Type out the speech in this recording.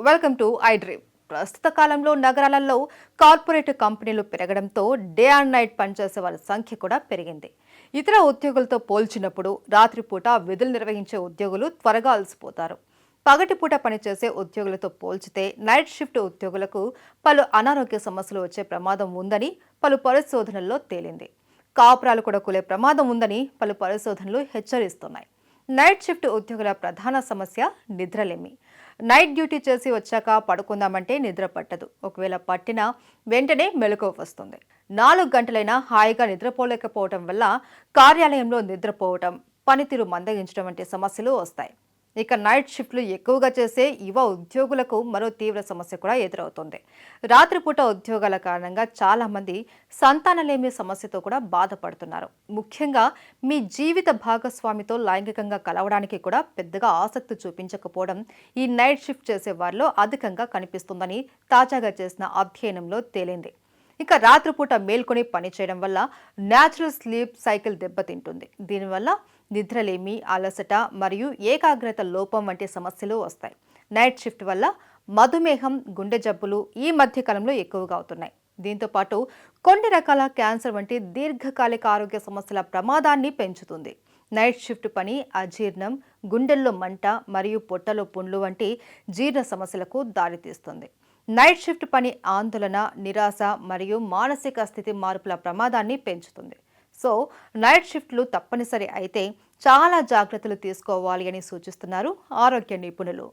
Welcome to I dream. ప్రస్తుత కాలంలో నగరాలలో కార్పొరేట్ కంపెనీలు పెరగడంతో డే అండ్ నైట్ పనిచేసే వారి సంఖ్య కూడా పెరిగింది. ఇతర ఉద్యోగులతో పోల్చినప్పుడు రాత్రిపూట విధులు నిర్వహించే ఉద్యోగులు త్వరగా అలసిపోతారు. పగటిపూట పనిచేసే ఉద్యోగులతో పోల్చితే నైట్ షిఫ్ట్ ఉద్యోగులకు పలు అనారోగ్య సమస్యలు వచ్చే ప్రమాదం ఉందని పలు పరిశోధనల్లో తేలింది. కాపురాలు కూడా కూలే ప్రమాదం ఉందని పలు పరిశోధనలు హెచ్చరిస్తున్నాయి. నైట్ షిఫ్ట్ ఉద్యోగుల ప్రధాన సమస్య నిద్రలేమి. నైట్ డ్యూటీ చేసి వచ్చాక పడుకుందామంటే నిద్ర పట్టదు. ఒకవేళ పట్టినా వెంటనే మెలకువ వస్తుంది. 4 గంటలైనా హాయిగా నిద్రపోలేకపోవటం వల్ల కార్యాలయంలో నిద్రపోవటం, పనితీరు మందగించడం వంటి సమస్యలు వస్తాయి. ఇక నైట్ షిఫ్ట్లు ఎక్కువగా చేసే యువ ఉద్యోగులకు మరో తీవ్ర సమస్య కూడా ఎదురవుతుంది. రాత్రిపూట ఉద్యోగాల కారణంగా చాలా మంది సంతానలేమి సమస్యతో కూడా బాధపడుతున్నారు. ముఖ్యంగా మీ జీవిత భాగస్వామితో లైంగికంగా కలవడానికి కూడా పెద్దగా ఆసక్తి చూపించకపోవడం ఈ నైట్ షిఫ్ట్ చేసే వారిలో అధికంగా కనిపిస్తుందని తాజాగా చేసిన అధ్యయనంలో తేలింది. ఇక రాత్రిపూట మేల్కొని పనిచేయడం వల్ల న్యాచురల్ స్లీప్ సైకిల్ దెబ్బతింటుంది. దీనివల్ల నిద్రలేమి, అలసట మరియు ఏకాగ్రత లోపం వంటి సమస్యలు వస్తాయి. నైట్ షిఫ్ట్ వల్ల మధుమేహం, గుండె జబ్బులు ఈ మధ్య కాలంలో ఎక్కువగా అవుతున్నాయి. దీంతో పాటు కొన్ని రకాల క్యాన్సర్ వంటి దీర్ఘకాలిక ఆరోగ్య సమస్యల ప్రమాదాన్ని పెంచుతుంది. నైట్ షిఫ్ట్ పని అజీర్ణం, గుండెల్లో మంట మరియు పొట్టలో పుండ్లు వంటి జీర్ణ సమస్యలకు దారితీస్తుంది. నైట్ షిఫ్ట్ పని ఆందోళన, నిరాశ మరియు మానసిక స్థితి మార్పుల ప్రమాదాన్ని పెంచుతుంది. సో నైట్ షిఫ్ట్లు తప్పనిసరి అయితే చాలా జాగ్రత్తలు తీసుకోవాలి అని సూచిస్తున్నారు ఆరోగ్య నిపుణులు.